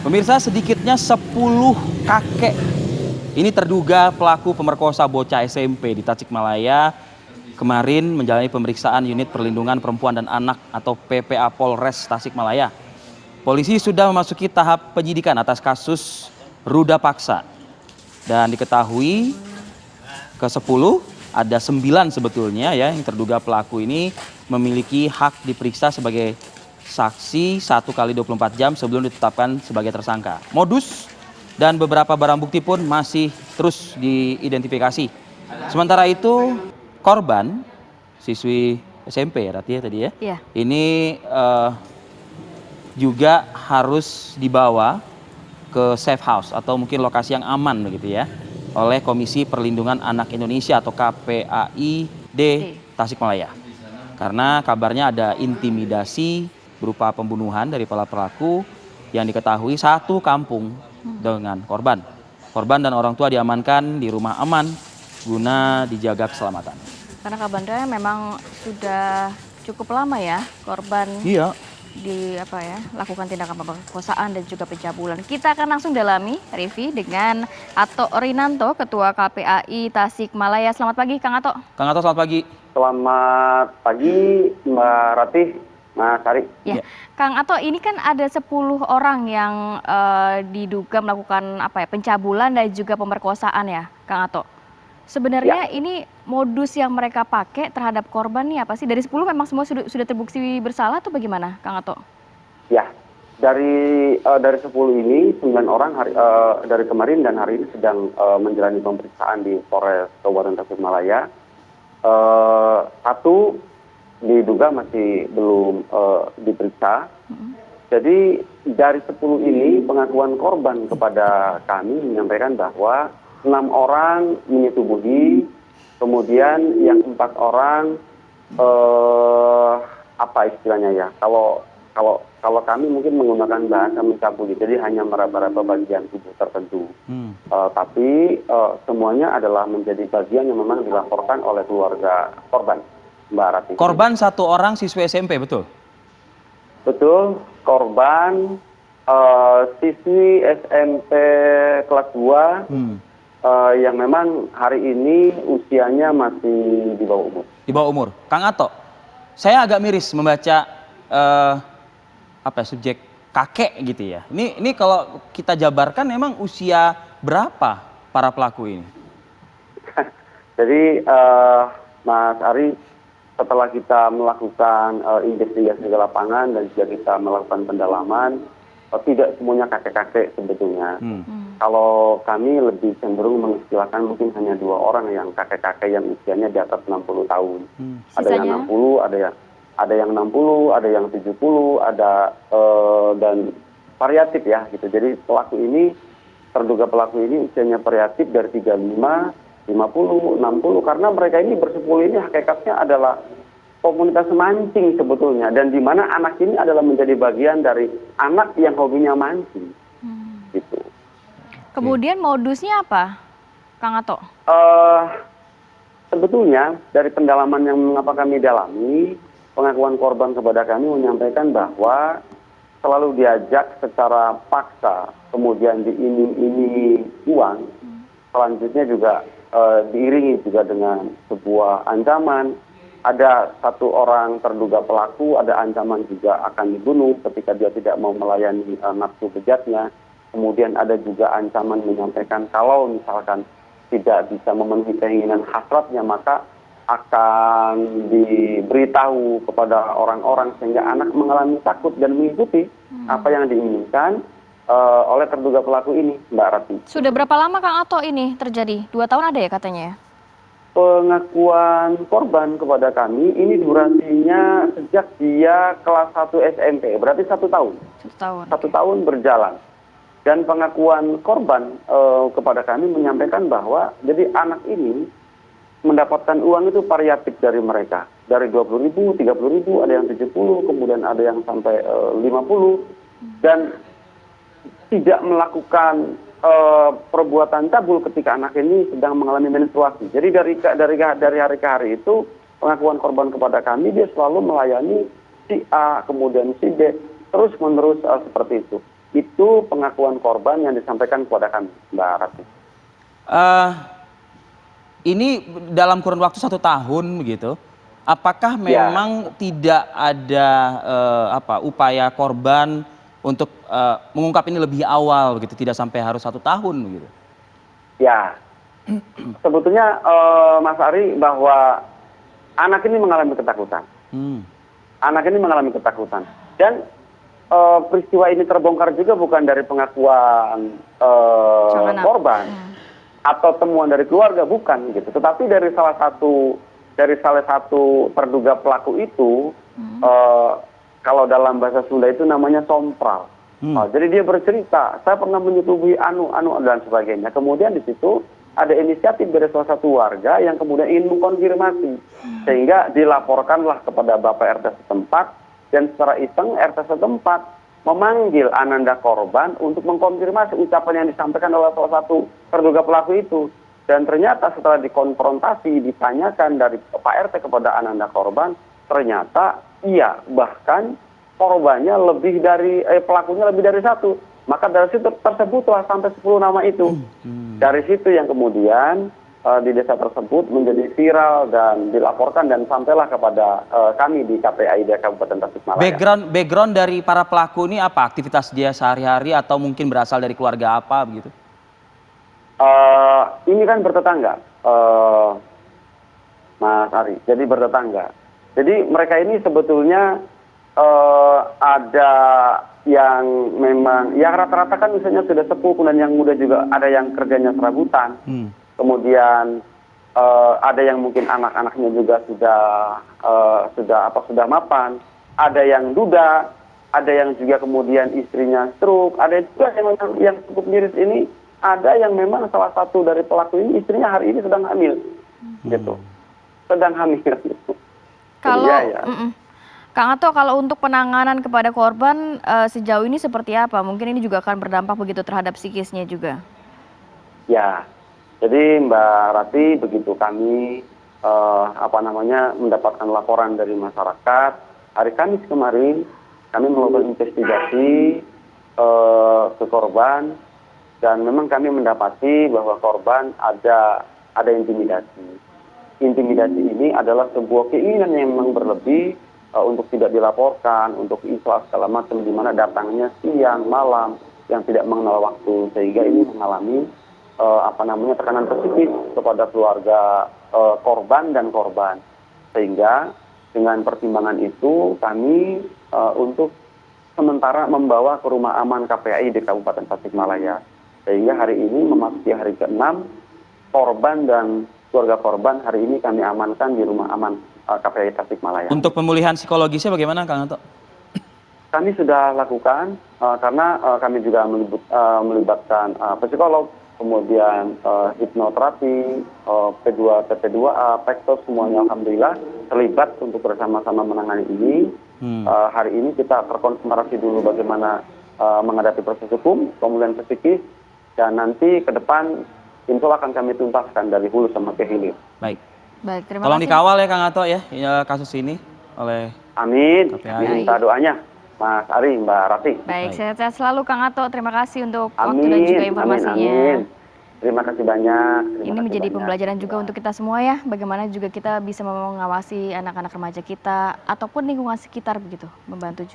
Pemirsa, sedikitnya 10 kakek ini terduga pelaku pemerkosa bocah SMP di Tasikmalaya kemarin menjalani pemeriksaan unit perlindungan perempuan dan anak atau PPA Polres Tasikmalaya. Polisi sudah memasuki tahap penyidikan atas kasus ruda paksa dan diketahui ke-10 ada 9 sebetulnya ya yang terduga pelaku ini memiliki hak diperiksa sebagai saksi 1 kali 24 jam sebelum ditetapkan sebagai tersangka. Modus dan beberapa barang bukti pun masih terus diidentifikasi. Sementara itu korban siswi SMP ya tadi ya. Iya. Ini juga harus dibawa ke safe house atau mungkin lokasi yang aman begitu ya oleh Komisi Perlindungan Anak Indonesia atau KPAID Tasikmalaya. Karena kabarnya ada intimidasi berupa pembunuhan dari para pelaku yang diketahui satu kampung dengan korban. Korban dan orang tua diamankan di rumah aman guna dijaga keselamatan. Karena kabarnya memang sudah cukup lama ya korban lakukan tindakan pemerkosaan dan juga pencabulan. Kita akan langsung dalami, Rivi, dengan Ato Rinanto, Ketua KPAI Tasikmalaya. Selamat pagi, Kang Ato. Kang Ato, selamat pagi. Selamat pagi, Mbak Ratih, Mas Ari. Ya. Kang Ato, ini kan ada 10 orang yang diduga melakukan pencabulan dan juga pemerkosaan ya, Kang Ato. Sebenarnya ini modus yang mereka pakai terhadap korban nih apa sih? Dari 10 memang semua sudah terbukti bersalah atau bagaimana, Kang Ato? Ya, dari 10 ini 9 orang dari kemarin dan hari ini sedang menjalani pemeriksaan di Polres Kabupaten Tasikmalaya. 1 diduga masih belum diperiksa. Jadi dari 10 ini pengakuan korban kepada kami menyampaikan bahwa 6 orang menyetubuhi, kemudian yang 4 orang apa istilahnya ya? Kalau kami mungkin menggunakan bahasa mencabuli, jadi hanya meraba-raba bagian tubuh tertentu. Tapi semuanya adalah menjadi bagian yang memang dilaporkan oleh keluarga korban, Mbak Rati. Korban 1 orang siswa SMP, betul? Betul, korban siswi SMP kelas 2 yang memang hari ini usianya masih di bawah umur. Di bawah umur. Kang Ato, saya agak miris membaca subjek kakek gitu ya. Ini kalau kita jabarkan memang usia berapa para pelaku ini? Jadi Mas Ari, setelah kita melakukan investigasi ke lapangan dan juga kita melakukan pendalaman, tidak semuanya kakek-kakek sebetulnya. Kalau kami lebih cenderung mengistilahkan mungkin hanya 2 orang yang kakek-kakek yang usianya di atas 60 tahun. Ada yang 60, ada yang 60, ada yang 70, ada dan variatif ya gitu. Jadi terduga pelaku ini usianya variatif dari 35, 50, 60 karena mereka ini bersepuluh ini hakikatnya adalah komunitas mancing sebetulnya, dan di mana anak ini adalah menjadi bagian dari anak yang hobinya mancing. Gitu. Kemudian modusnya apa, Kang Ato? Sebetulnya dari pendalaman yang mengapa kami dalami, pengakuan korban kepada kami menyampaikan bahwa selalu diajak secara paksa, kemudian diiming-imingi uang, selanjutnya juga diiringi juga dengan sebuah ancaman. Ada 1 orang terduga pelaku, ada ancaman juga akan dibunuh ketika dia tidak mau melayani nafsu bejatnya. Kemudian ada juga ancaman menyampaikan kalau misalkan tidak bisa memenuhi keinginan hasratnya, maka akan diberitahu kepada orang-orang sehingga anak mengalami takut dan mengikuti apa yang diinginkan oleh terduga pelaku ini, Mbak Rati. Sudah berapa lama Kang Ato ini terjadi? 2 tahun ada ya katanya ya? Pengakuan korban kepada kami ini durasinya sejak dia kelas 1 SMP, berarti 1 tahun. 1 tahun. 1 tahun berjalan. Dan pengakuan korban kepada kami menyampaikan bahwa jadi anak ini mendapatkan uang itu variatif dari mereka. Dari 20.000, 30.000, ada yang 70, kemudian ada yang sampai 50. Dan tidak melakukan perbuatan cabul ketika anak ini sedang mengalami menstruasi. Jadi dari hari ke hari itu pengakuan korban kepada kami, dia selalu melayani si A, kemudian si B, terus menerus seperti itu. Itu pengakuan korban yang disampaikan kepada kami, Mbak Rati. Eh, ini dalam kurun waktu 1 tahun begitu. Apakah Ya. memang tidak ada upaya korban untuk mengungkap ini lebih awal begitu, tidak sampai harus 1 tahun begitu? Ya, sebetulnya Mas Ari bahwa anak ini mengalami ketakutan. Hmm. Anak ini mengalami ketakutan. Dan peristiwa ini terbongkar juga bukan dari pengakuan Sang anak. korban atau temuan dari keluarga, bukan gitu. Tetapi dari salah satu terduga pelaku itu, kalau dalam bahasa Sunda itu namanya sompral. Jadi dia bercerita, saya pernah menyetubuhi anu dan sebagainya. Kemudian di situ ada inisiatif dari salah satu warga yang kemudian ingin mengkonfirmasi, sehingga dilaporkanlah kepada Bapak RT setempat, dan secara iseng RT setempat memanggil ananda korban untuk mengkonfirmasi ucapan yang disampaikan oleh salah satu terduga pelaku itu. Dan ternyata setelah dikonfrontasi, ditanyakan dari Pak RT kepada ananda korban, ternyata iya, bahkan korbannya pelakunya lebih dari satu. Maka dari situ tersebutlah sampai 10 nama itu. Dari situ yang kemudian di desa tersebut menjadi viral dan dilaporkan dan sampailah kepada kami di KPAID Kabupaten Tasikmalaya. Background dari para pelaku ini apa? Aktivitas dia sehari-hari atau mungkin berasal dari keluarga apa begitu? Ini kan bertetangga, Mas Ari. Jadi bertetangga. Jadi mereka ini sebetulnya ada yang memang, yang rata-rata kan misalnya sudah sepuh, dan yang muda juga ada yang kerjanya serabutan. Kemudian ada yang mungkin anak-anaknya juga sudah mapan, ada yang duda, ada yang juga kemudian istrinya stroke, ada juga yang cukup miris ini, ada yang memang salah satu dari pelaku ini istrinya hari ini sedang hamil, gitu, sedang hamil. Kalau Ya. Kang Ato, kalau untuk penanganan kepada korban sejauh ini seperti apa? Mungkin ini juga akan berdampak begitu terhadap psikisnya juga. Ya. Jadi Mbak Rati, begitu kami mendapatkan laporan dari masyarakat, hari Kamis kemarin kami melakukan investigasi ke korban, dan memang kami mendapati bahwa korban ada intimidasi. Intimidasi ini adalah sebuah keinginan yang memang berlebih untuk tidak dilaporkan, untuk ikhlas segala macam, di mana datangnya siang, malam, yang tidak mengenal waktu, sehingga ini mengalami tekanan psikis kepada keluarga korban dan korban. Sehingga dengan pertimbangan itu kami untuk sementara membawa ke rumah aman KPAI di Kabupaten Tasikmalaya. Sehingga hari ini memasuki hari ke-6, korban dan keluarga korban hari ini kami amankan di rumah aman KPAI Tasikmalaya. Untuk pemulihan psikologisnya bagaimana, Kang Ato? Kami sudah lakukan karena kami juga melibatkan psikolog, kemudian hipnoterapi, P2A, Pektos, semuanya alhamdulillah terlibat untuk bersama-sama menangani ini. Hari ini kita terkonsentrasi dulu bagaimana menghadapi proses hukum, pemulihan psikis, dan nanti ke depan insya Allah akan kami tuntaskan dari hulu sama ke hilir. Baik. Terima Tolong kasih. dikawal ya Kang Ato ya kasus ini oleh Amin. KPAI. Minta doanya Mas Ari, Mbak Rati. Baik, sehat-sehat selalu Kang Ato. Terima kasih untuk waktu Amin. dan juga informasinya. Amin. Terima kasih banyak. Ini menjadi pembelajaran juga untuk kita semua ya, bagaimana juga kita bisa mengawasi anak-anak remaja kita ataupun lingkungan sekitar begitu, membantu juga.